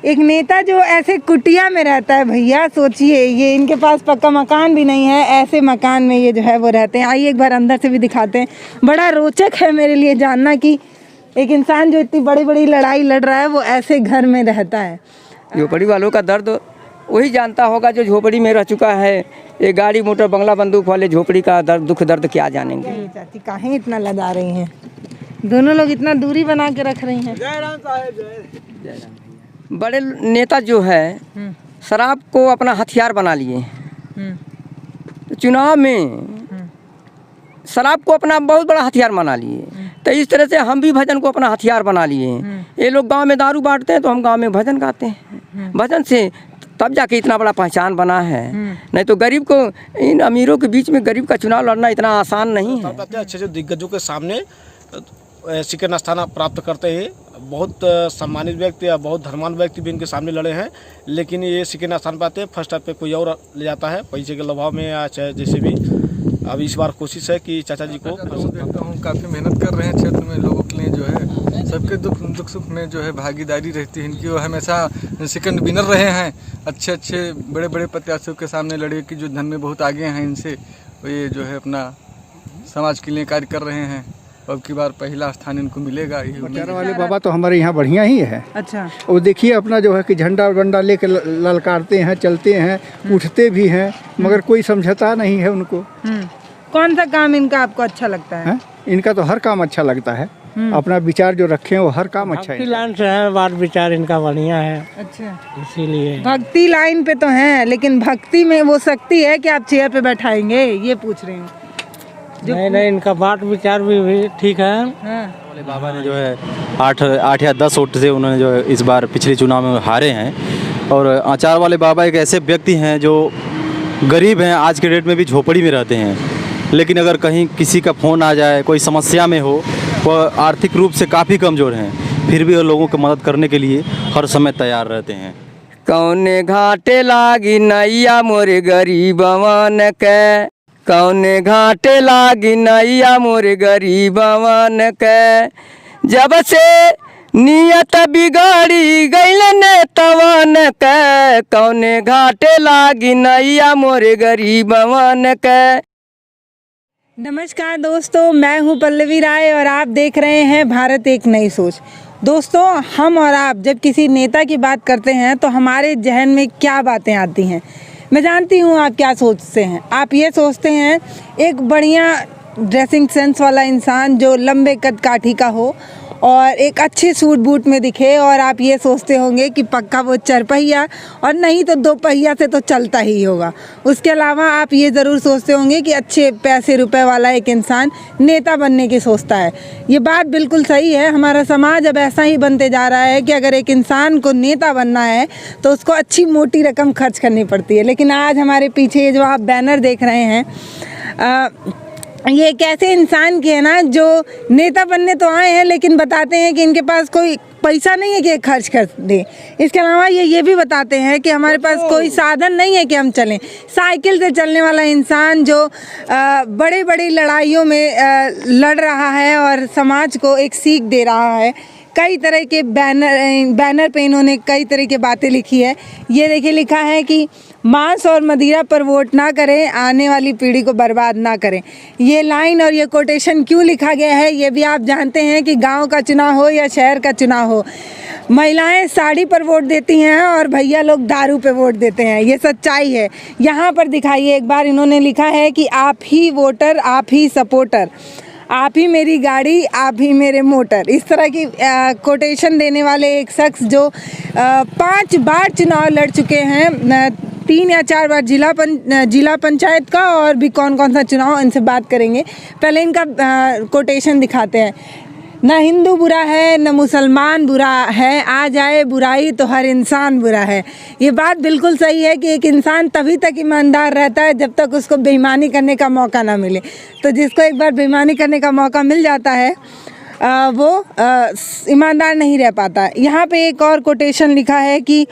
एक नेता जो ऐसे कुटिया में रहता है भैया, सोचिए, ये इनके पास पक्का मकान भी नहीं है, ऐसे मकान में ये जो है वो रहते हैं। आइए एक बार अंदर से भी दिखाते हैं। बड़ा रोचक है मेरे लिए जानना कि एक इंसान जो इतनी बड़ी बड़ी लड़ाई लड़ रहा है वो ऐसे घर में रहता है। झोपड़ी वालों का दर्द वही जानता होगा जो झोपड़ी में रह चुका है। ये गाड़ी मोटर बंगला बंदूक वाले झोपड़ी का दर्द दुख दर्द क्या जानेंगे। चाची काहे इतना लगा रही हैं, दोनों लोग इतना दूरी बना के रख रही हैं। बड़े नेता जो है शराब को अपना हथियार बना लिए। तो चुनाव में शराब को अपना बहुत बड़ा हथियार बना लिए। तो इस तरह से हम भी भजन को अपना हथियार बना लिए। ये लोग गांव में दारू बांटते हैं तो हम गांव में भजन गाते हैं। भजन से तब जाके इतना बड़ा पहचान बना है। नहीं तो गरीब को, इन अमीरों के बीच में गरीब का चुनाव लड़ना इतना आसान नहीं है। अच्छे अच्छे दिग्गजों के सामने सेकंड स्थान प्राप्त करते हैं। बहुत सम्मानित व्यक्ति या बहुत धर्मांत व्यक्ति भी इनके सामने लड़े हैं, लेकिन ये सेकंड स्थान पाते हैं। फर्स्ट पे कोई और ले जाता है पैसे के अभाव में या चाहे जैसे भी। अब इस बार कोशिश है कि चाचा जी को देखता हूँ काफ़ी मेहनत कर रहे हैं क्षेत्र में। लोगों के लिए जो है सबके दुख सुख में जो है भागीदारी रहती है इनकी। वो हमेशा सेकंड विनर रहे हैं। अच्छे अच्छे बड़े बड़े प्रत्याशियों के सामने लड़े कि जो धन में बहुत आगे हैं इनसे, वो ये जो है अपना समाज के लिए कार्य कर रहे हैं। अब की बार पहला स्थान इनको मिलेगा। बचारा वाले बाबा तो हमारे यहाँ बढ़िया ही है। अच्छा, वो देखिए अपना जो है कि झंडा वंडा लेकर ललकारते हैं, चलते हैं, उठते भी हैं, मगर कोई समझता नहीं है उनको। कौन सा काम इनका आपको अच्छा लगता है? इनका तो हर काम अच्छा लगता है। अपना विचार जो रखे हैं वो हर काम अच्छा है। लाइन से है, बात विचार इनका बढ़िया है। अच्छा, इसीलिए भक्ति लाइन पे तो हैं, लेकिन भक्ति में वो शक्ति है कि आप चेयर पे बैठाएंगे, ये पूछ रही हूँ। नहीं, इनका बात विचार भी ठीक है। वाले बाबा ने जो है 8 या 10 वोट से उन्होंने जो है इस बार पिछले चुनाव में हारे हैं। और आचार वाले बाबा एक ऐसे व्यक्ति हैं जो गरीब हैं, आज के डेट में भी झोपड़ी में रहते हैं, लेकिन अगर कहीं किसी का फ़ोन आ जाए, कोई समस्या में हो, वो आर्थिक रूप से काफ़ी कमज़ोर हैं, फिर भी वो लोगों की मदद करने के लिए हर समय तैयार रहते हैं। कौने घाटे लागी नैया मोरे गरीबवन के, कौने घाटे लागी नैया मोरे गरीबवन के, जब से नियत बिगाड़ी गइल नेतवन के, कौने घाटे लागी नैया मोरे गरीबवन के। नमस्कार दोस्तों, मैं हूं पल्लवी राय और आप देख रहे हैं भारत एक नई सोच। दोस्तों, हम और आप जब किसी नेता की बात करते हैं तो हमारे जहन में क्या बातें आती हैं? मैं जानती हूँ आप क्या सोचते हैं। आप ये सोचते हैं एक बढ़िया ड्रेसिंग सेंस वाला इंसान जो लंबे कद काठी का हो और एक अच्छे सूट बूट में दिखे, और आप ये सोचते होंगे कि पक्का वो 4 पहिया और नहीं तो 2 पहिया से तो चलता ही होगा। उसके अलावा आप ये ज़रूर सोचते होंगे कि अच्छे पैसे रुपए वाला एक इंसान नेता बनने की सोचता है। ये बात बिल्कुल सही है। हमारा समाज अब ऐसा ही बनते जा रहा है कि अगर एक इंसान को नेता बनना है तो उसको अच्छी मोटी रकम खर्च करनी पड़ती है। लेकिन आज हमारे पीछे ये जो आप बैनर देख रहे हैं, ये एक ऐसे इंसान की है ना जो नेता बनने तो आए हैं, लेकिन बताते हैं कि इनके पास कोई पैसा नहीं है कि खर्च कर दे। इसके अलावा ये भी बताते हैं कि हमारे पास कोई साधन नहीं है कि हम चलें। साइकिल से चलने वाला इंसान जो बड़ी बड़ी लड़ाइयों में लड़ रहा है और समाज को एक सीख दे रहा है। कई तरह के बैनर पे इन्होंने कई तरह की बातें लिखी है। ये देखिए, लिखा है कि मांस और मदिरा पर वोट ना करें, आने वाली पीढ़ी को बर्बाद ना करें। ये लाइन और ये कोटेशन क्यों लिखा गया है ये भी आप जानते हैं कि गांव का चुनाव हो या शहर का चुनाव हो, महिलाएं साड़ी पर वोट देती हैं और भैया लोग दारू पे वोट देते हैं। ये सच्चाई है। यहाँ पर दिखाइए एक बार, इन्होंने लिखा है कि आप ही वोटर, आप ही सपोर्टर, आप ही मेरी गाड़ी, आप ही मेरे मोटर। इस तरह की कोटेशन देने वाले एक शख्स जो 5 बार चुनाव लड़ चुके हैं, 3 या 4 बार जिला पंचायत का, और भी कौन कौन सा चुनाव, इनसे बात करेंगे। पहले इनका कोटेशन दिखाते हैं। न हिंदू बुरा है, न मुसलमान बुरा है, आ जाए बुराई तो हर इंसान बुरा है। ये बात बिल्कुल सही है कि एक इंसान तभी तक ईमानदार रहता है जब तक उसको बेईमानी करने का मौका ना मिले। तो जिसको एक बार बेईमानी करने का मौका मिल जाता है वो ईमानदार नहीं रह पाता। यहाँ पे एक और कोटेशन लिखा है कि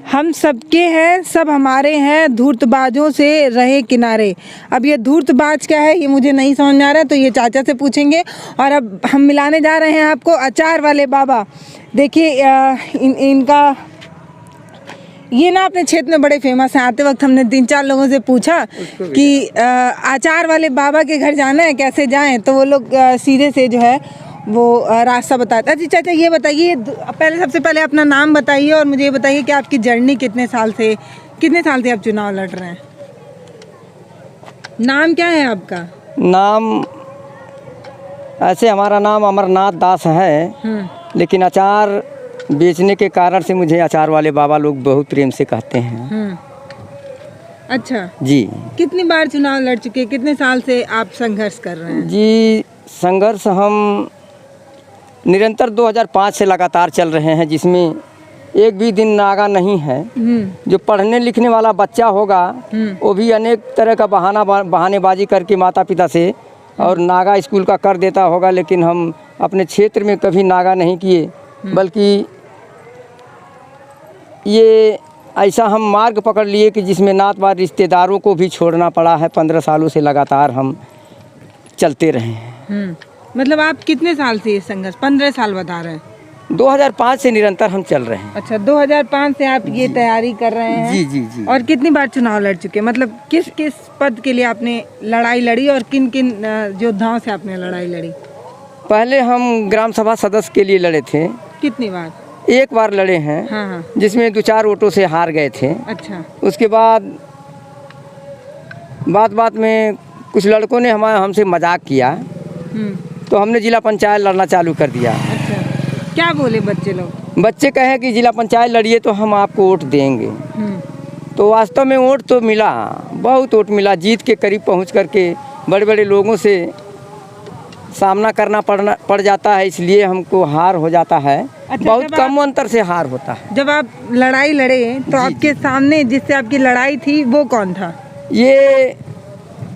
हम सबके हैं, सब हमारे हैं, धूर्तबाजों से रहे किनारे। अब ये धूर्तबाज क्या है ये मुझे नहीं समझ में आ रहा है, तो ये चाचा से पूछेंगे। और अब हम मिलाने जा रहे हैं आपको अचार वाले बाबा। देखिए इनका ये ना अपने क्षेत्र में बड़े फेमस हैं। आते वक्त हमने 3-4 लोगों से पूछा कि अचार वाले बाबा के घर जाना है, कैसे जाएं, तो वो लोग सीधे से जो है वो रास्ता बताता है। जी चाचा ये बताइए, पहले सबसे पहले अपना नाम बताइए और मुझे ये बताइए कि आपकी जर्नी कितने साल से आप चुनाव लड़ रहे हैं? नाम क्या है आपका? नाम ऐसे हमारा नाम अमरनाथ दास है, लेकिन अचार बेचने के कारण से मुझे अचार वाले बाबा लोग बहुत प्रेम से कहते हैं। अच्छा जी। कितनी बार चुनाव लड़ चुके, कितने साल से आप संघर्ष कर रहे हैं? जी संघर्ष हम निरंतर 2005 से लगातार चल रहे हैं, जिसमें एक भी दिन नागा नहीं है। जो पढ़ने लिखने वाला बच्चा होगा वो भी अनेक तरह का बहानेबाजी करके माता पिता से और नागा स्कूल का कर देता होगा, लेकिन हम अपने क्षेत्र में कभी नागा नहीं किए, बल्कि ये ऐसा हम मार्ग पकड़ लिए कि जिसमें नातवार रिश्तेदारों को भी छोड़ना पड़ा है। 15 सालों से लगातार हम चलते रहे हैं। मतलब आप कितने साल से ये संघर्ष? 15 साल बता रहे हैं। 2005 से निरंतर हम चल रहे हैं। अच्छा 2005 से आप ये तैयारी कर रहे हैं? जी जी जी। और कितनी बार चुनाव लड़ चुके? मतलब किस किस पद के लिए आपने लड़ाई लड़ी और किन किन योद्धाओं से आपने लड़ाई लड़ी? पहले हम ग्राम सभा सदस्य के लिए लड़े थे। कितनी बार? एक बार लड़े हैं। हाँ। जिसमें 2-4 वोटों से हार गए थे। अच्छा। उसके बाद बात में कुछ लड़कों ने हमसे मजाक किया, तो हमने जिला पंचायत लड़ना चालू कर दिया। अच्छा क्या बोले बच्चे लोग? बच्चे कहे कि जिला पंचायत लड़िए तो हम आपको वोट देंगे। तो वास्तव में वोट तो मिला, बहुत वोट मिला। जीत के करीब पहुंच करके बड़े बड़े लोगों से सामना करना पड़ जाता है, इसलिए हमको हार हो जाता है। अच्छा, बहुत कम अंतर से हार होता है। जब आप लड़ाई लड़े तो आपके सामने जिससे आपकी लड़ाई थी वो कौन था? ये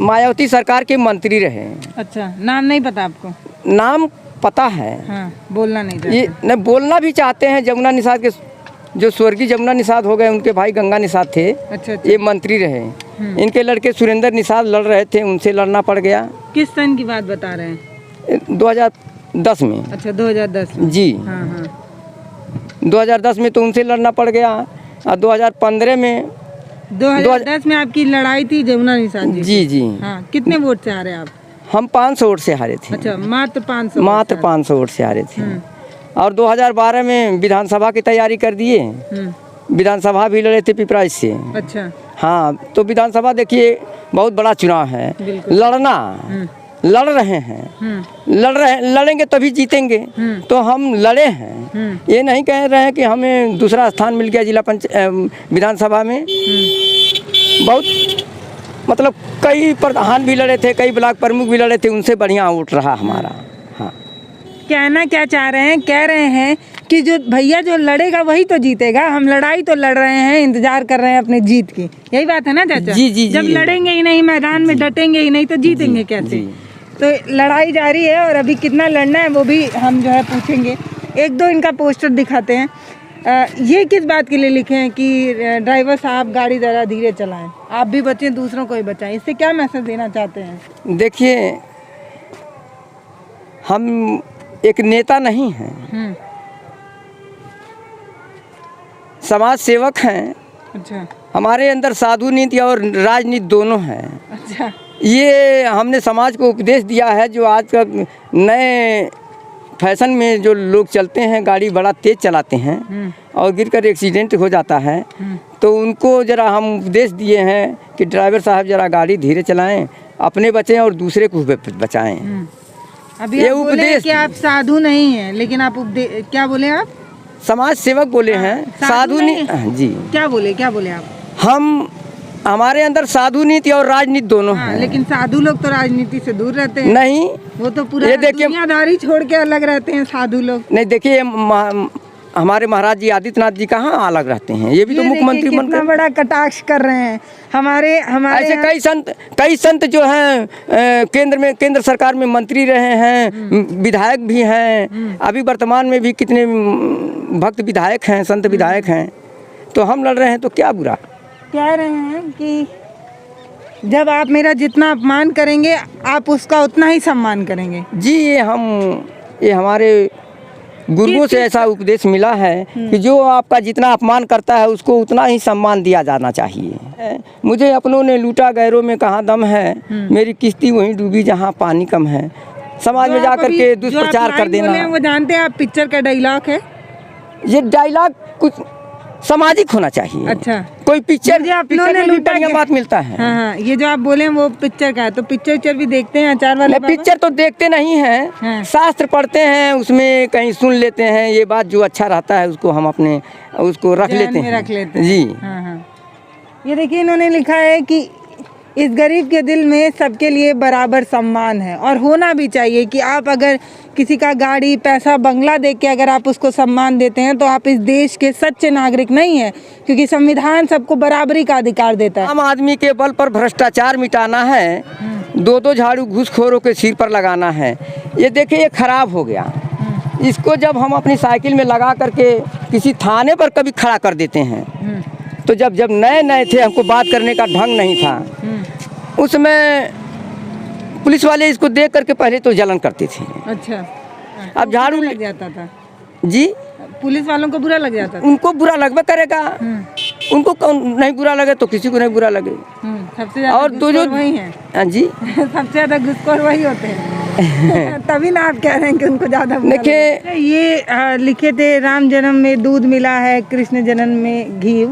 मायावती सरकार के मंत्री रहे। अच्छा नाम नहीं पता आपको? नाम पता है। हाँ, बोलना नहीं ये चाहते? न बोलना भी चाहते हैं। जमुना निषाद के जो स्वर्गीय जमुना निषाद हो गए, उनके भाई गंगा निषाद थे। अच्छा। ये मंत्री रहे। इनके लड़के सुरेंद्र निषाद लड़ रहे थे, उनसे लड़ना पड़ गया। किस सन की बात बता रहे हैं? 2010 में। अच्छा 2010 में। जी। हाँ। 2010 में तो उनसे लड़ना पड़ गया। और 2015 में 2010 में आपकी लड़ाई थी जमुना निषाद जी? जी जी। हाँ, कितने वोट से हारे आप? हम 500 वोट से हारे थे। अच्छा मात्र 500? मात्र 500 वोट से हारे थे। और 2012 में विधानसभा की तैयारी कर दिए। विधानसभा भी लड़े थे पिपराइच से। अच्छा। हाँ, तो विधानसभा देखिए बहुत बड़ा चुनाव है। लड़ रहे हैं, लड़ेंगे तभी जीतेंगे। तो हम लड़े हैं। ये नहीं कह रहे हैं कि हमें दूसरा स्थान मिल गया जिला विधानसभा में। बहुत मतलब कई प्रधान भी लड़े थे, कई ब्लॉक प्रमुख भी लड़े थे, उनसे बढ़िया वोट रहा हमारा। हाँ। कहना क्या चाह रहे हैं? कह रहे हैं कि जो भैया जो लड़ेगा वही तो जीतेगा। हम लड़ाई तो लड़ रहे हैं, इंतजार कर रहे हैं अपने जीत की। यही बात है ना चाचा? जी जी। जब लड़ेंगे ही नहीं, मैदान में डटेंगे ही नहीं, तो जीतेंगे कैसे? तो लड़ाई जारी है और अभी कितना लड़ना है वो भी हम जो है पूछेंगे। 1-2 इनका पोस्टर दिखाते हैं। ये किस बात के लिए लिखे हैं कि ड्राइवर साहब गाड़ी ज़रा धीरे चलाएं, आप भी बचें दूसरों को ही बचाएं? इससे क्या मैसेज देना चाहते हैं? देखिए हम एक नेता नहीं हैं, समाज सेवक हैं। अच्छा। हमारे अंदर साधु नीति और राजनीति दोनों है। अच्छा। ये हमने समाज को उपदेश दिया है। जो आज का नए फैशन में जो लोग चलते हैं, गाड़ी बड़ा तेज चलाते हैं और गिरकर एक्सीडेंट हो जाता है, तो उनको ज़रा हम उपदेश दिए हैं कि ड्राइवर साहब ज़रा गाड़ी धीरे चलाएं, अपने बचें और दूसरे को बचाएं। अभी ये उपदेश कि आप साधु नहीं हैं, लेकिन आप क्या बोले? आप समाज सेवक बोले हैं, साधु नहीं। जी। क्या बोले आप? हम हमारे अंदर साधु नीति और राजनीति दोनों हैं। लेकिन साधु लोग तो राजनीति से दूर रहते हैं। नहीं, वो तो पूरा दुनियादारी छोड़ के अलग रहते हैं साधु लोग। नहीं, देखिए हमारे महाराज जी आदित्यनाथ जी कहाँ अलग रहते हैं? ये भी तो मुख्यमंत्री कितना बड़ा कटाक्ष कर रहे हैं। हमारे ऐसे कई संत जो हैं केंद्र सरकार में मंत्री रहे हैं, विधायक भी हैं। अभी वर्तमान में भी कितने भक्त विधायक हैं, संत विधायक हैं। तो हम लड़ रहे हैं तो क्या बुरा। कह रहे हैं कि जब आप मेरा जितना अपमान करेंगे आप उसका उतना ही सम्मान करेंगे। जी ये हमारे गुरुओं से ऐसा उपदेश मिला है कि जो आपका जितना अपमान करता है उसको उतना ही सम्मान दिया जाना चाहिए। मुझे अपनों ने लूटा गैरों में कहाँ दम है, मेरी किश्ती वहीं डूबी जहाँ पानी कम है। समाज में जाकर के दुष्प्रचार कर देना। वो जानते हैं आप पिक्चर का डायलॉग है? ये डायलॉग कुछ सामाजिक होना चाहिए। अच्छा, कोई पिक्चर ने लूटा बात मिलता है। हाँ, ये जो आप बोले वो पिक्चर का है, तो पिक्चर भी देखते हैं अचार वाले? पिक्चर तो देखते नहीं हैं, हाँ। शास्त्र पढ़ते हैं, उसमें कहीं सुन लेते हैं ये बात, जो अच्छा रहता है उसको हम अपने उसको रख लेते हैं। जी हाँ। ये देखिए इन्होंने लिखा है कि इस गरीब के दिल में सबके लिए बराबर सम्मान है, और होना भी चाहिए कि आप अगर किसी का गाड़ी पैसा बंगला देख के अगर आप उसको सम्मान देते हैं तो आप इस देश के सच्चे नागरिक नहीं हैं, क्योंकि संविधान सबको बराबरी का अधिकार देता है। आम आदमी के बल पर भ्रष्टाचार मिटाना है, 2-2 झाड़ू घूसखोरों के सिर पर लगाना है। ये देखिए ये खराब हो गया। इसको जब हम अपनी साइकिल में लगा करके किसी थाने पर कभी खड़ा कर देते हैं, तो जब नए थे, हमको बात करने का ढंग नहीं था, उसमें पुलिस वाले इसको देख करके पहले तो जलन करते थे। अच्छा, अब झाड़ू लग जाता था? जी, पुलिस वालों को बुरा लग जाता था? उनको बुरा लगबे करेगा। उनको कौन नहीं बुरा लगे तो किसी को नहीं बुरा लगे। सबसे ज्यादा और तो जो वही है जी सबसे ज्यादा घुसखोर वही होते हैं। तभी ना आप कह रहे हैं कि उनको ज्यादा देखिए ये लिखे थे, राम जन्म में दूध मिला है, कृष्ण जन्म में घी,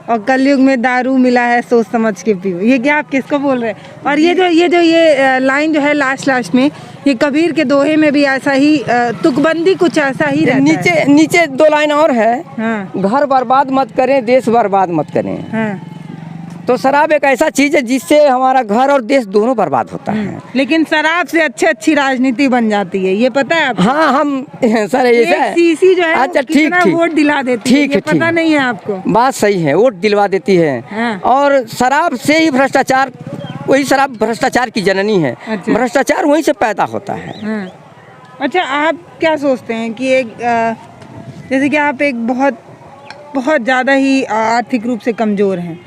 और कलयुग में दारू मिला है, सोच समझ के पियो। ये क्या आप किसको बोल रहे हैं? और ये लाइन जो है लास्ट में, ये कबीर के दोहे में भी ऐसा ही तुकबंदी कुछ ऐसा ही रहता है। नीचे 2 लाइन और है। हाँ। घर बर्बाद मत करें, देश बर्बाद मत करें। हाँ। तो शराब एक ऐसा चीज है जिससे हमारा घर और देश दोनों बर्बाद होता है। लेकिन शराब से अच्छी राजनीति बन जाती है, ये पता है आपको? हाँ, हम सर ऐसा सीसी जो है अच्छा, कितना वोट दिला देती है, ये पता नहीं है आपको? बात सही है, वोट दिलवा देती है। हाँ। और शराब से ही भ्रष्टाचार, वही शराब भ्रष्टाचार की जननी है। अच्छा। भ्रष्टाचार वहीं से पैदा होता है। हाँ। अच्छा, आप क्या सोचते हैं कि एक जैसे कि आप एक बहुत ज़्यादा ही आर्थिक रूप से कमज़ोर हैं,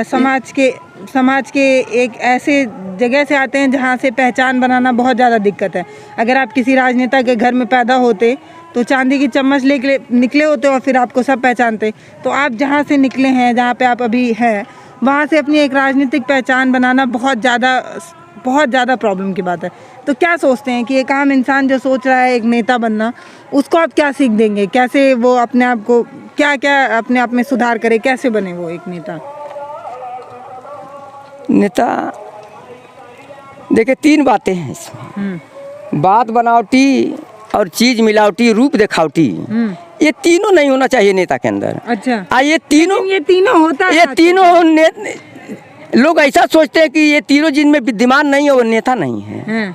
समाज के एक ऐसे जगह से आते हैं जहाँ से पहचान बनाना बहुत ज़्यादा दिक्कत है। अगर आप किसी राजनेता के घर में पैदा होते तो चांदी की चम्मच लेके निकले होते और फिर आपको सब पहचानते। तो आप जहाँ से निकले हैं, जहाँ पे आप अभी हैं, वहाँ से अपनी एक राजनीतिक पहचान बनाना बहुत ज़्यादा प्रॉब्लम की बात है। तो क्या सोचते हैं कि एक आम इंसान जो सोच रहा है एक नेता बनना, उसको आप क्या सीख देंगे? कैसे वो अपने आप को क्या अपने आप में सुधार करे, कैसे बने वो एक नेता? देखिए 3 बातें हैं इसमें। बात बनावटी और चीज मिलावटी, रूप दिखावटी, ये तीनों नहीं होना चाहिए नेता के अंदर। अच्छा, ये तीनों होता है। ये तीनों लोग ऐसा सोचते हैं कि ये तीनों जिनमें विद्यमान नहीं है वो नेता नहीं है।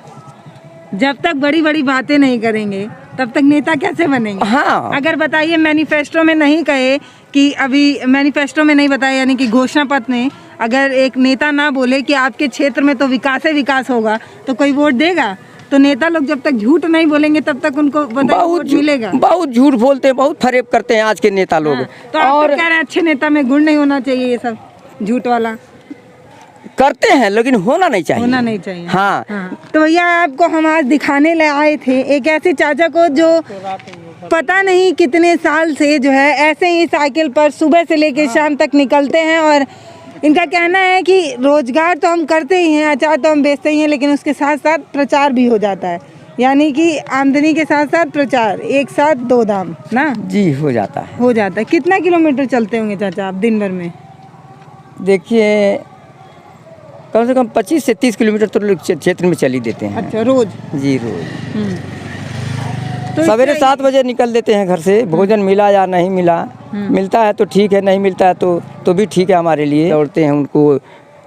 जब तक बड़ी बड़ी बातें नहीं करेंगे तब तक नेता कैसे बनेंगे? हाँ। अगर बताइए मैनिफेस्टो में नहीं कहे कि अभी मैनिफेस्टो में नहीं बताया, यानी कि घोषणा पत्र में अगर एक नेता ना बोले कि आपके क्षेत्र में तो विकास ही विकास होगा, तो कोई वोट देगा? तो नेता लोग जब तक झूठ नहीं बोलेंगे तब तक उनको वोट मिलेगा। बहुत झूठ बोलते हैं, बहुत फरेब करते हैं आज के नेता लोग। हाँ, तो आप कह रहे हैं अच्छे नेता में गुण नहीं होना चाहिए, ये सब झूठ वाला करते हैं लेकिन होना नहीं चाहिए। हाँ। तो भैया आपको हम आज दिखाने ले आए थे एक ऐसे चाचा को जो पता नहीं कितने साल से जो है ऐसे ही साइकिल पर सुबह से लेकर शाम तक निकलते हैं, और इनका कहना है कि रोजगार तो हम करते ही हैं, अचार तो हम बेचते ही हैं, लेकिन उसके साथ साथ प्रचार भी हो जाता है, यानी कि आमदनी के साथ साथ प्रचार, एक साथ 2 दाम ना। जी हो जाता है। कितना किलोमीटर चलते होंगे चाचा आप दिन भर में? देखिए कम से कम 25 से 30 किलोमीटर तो लोग क्षेत्र में चल ही देते हैं। अच्छा, रोज? जी रोज। तो सवेरे 7 बजे निकल देते हैं घर से। भोजन मिला या नहीं मिला, मिलता है तो ठीक है, नहीं मिलता है तो भी ठीक है हमारे लिए। दौड़ते हैं, उनको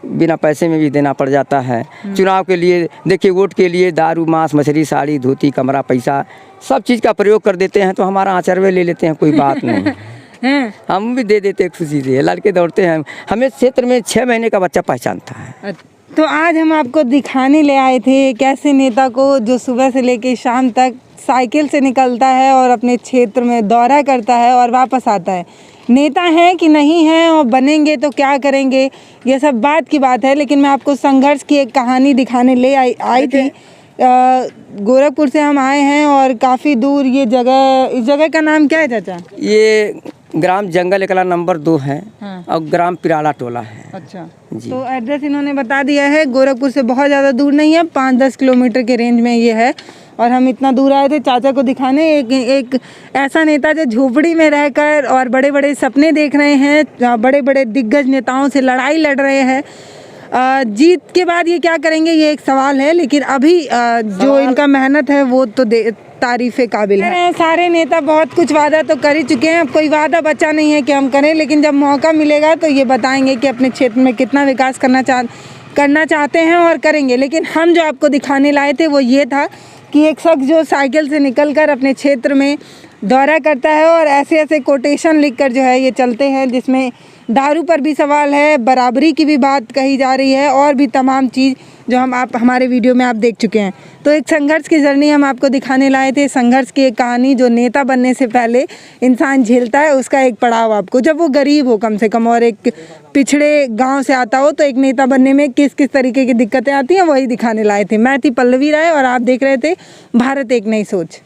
बिना पैसे में भी देना पड़ जाता है। चुनाव के लिए देखिए, वोट के लिए दारू, मांस, मछली, साड़ी, धोती, कमरा, पैसा सब चीज़ का प्रयोग कर देते हैं। तो हमारा आचरवे ले लेते हैं, कोई बात नहीं। हम भी दे देते हैं खुशी से, लड़के दौड़ते हैं। हमें क्षेत्र में 6 महीने का बच्चा पहचानता है। तो आज हम आपको दिखाने ले आए थे एक ऐसे नेता को जो सुबह से लेकर शाम तक साइकिल से निकलता है और अपने क्षेत्र में दौरा करता है और वापस आता है। नेता हैं कि नहीं हैं और बनेंगे तो क्या करेंगे, ये सब बात की बात है। लेकिन मैं आपको संघर्ष की एक कहानी दिखाने ले आई थी। गोरखपुर से हम आए हैं और काफ़ी दूर ये जगह, इस जगह का नाम क्या है चाचा? ये ग्राम जंगल एकला नंबर 2 है। हाँ। और ग्राम पिराला टोला है। अच्छा जी। तो एड्रेस इन्होंने बता दिया है। गोरखपुर से बहुत ज़्यादा दूर नहीं है, 5-10 किलोमीटर के रेंज में ये है। और हम इतना दूर आए थे चाचा को दिखाने। एक ऐसा नेता जो झोपड़ी में रहकर और बड़े बड़े सपने देख रहे हैं, बड़े बड़े दिग्गज नेताओं से लड़ाई लड़ रहे हैं। जीत के बाद ये क्या करेंगे, ये एक सवाल है। लेकिन अभी जो इनका मेहनत है वो तो तारीफ़े काबिल है। सारे नेता बहुत कुछ वादा तो कर ही चुके हैं, अब कोई वादा बचा नहीं है कि हम करें। लेकिन जब मौका मिलेगा तो ये बताएंगे कि अपने क्षेत्र में कितना विकास करना चाहते हैं और करेंगे। लेकिन हम जो आपको दिखाने लाए थे वो ये था कि एक शख्स जो साइकिल से निकलकर अपने क्षेत्र में दौरा करता है और ऐसे ऐसे कोटेशन लिखकर जो है ये चलते हैं, जिसमें दारू पर भी सवाल है, बराबरी की भी बात कही जा रही है और भी तमाम चीज़ जो आप हमारे वीडियो में आप देख चुके हैं। तो एक संघर्ष की जर्नी हम आपको दिखाने लाए थे। संघर्ष की एक कहानी जो नेता बनने से पहले इंसान झेलता है, उसका एक पड़ाव आपको, जब वो गरीब हो कम से कम और एक पिछड़े गांव से आता हो, तो एक नेता बनने में किस किस तरीके की दिक्कतें आती हैं वही दिखाने लाए थे। मैं थी पल्लवी राय और आप देख रहे थे भारत एक नई सोच।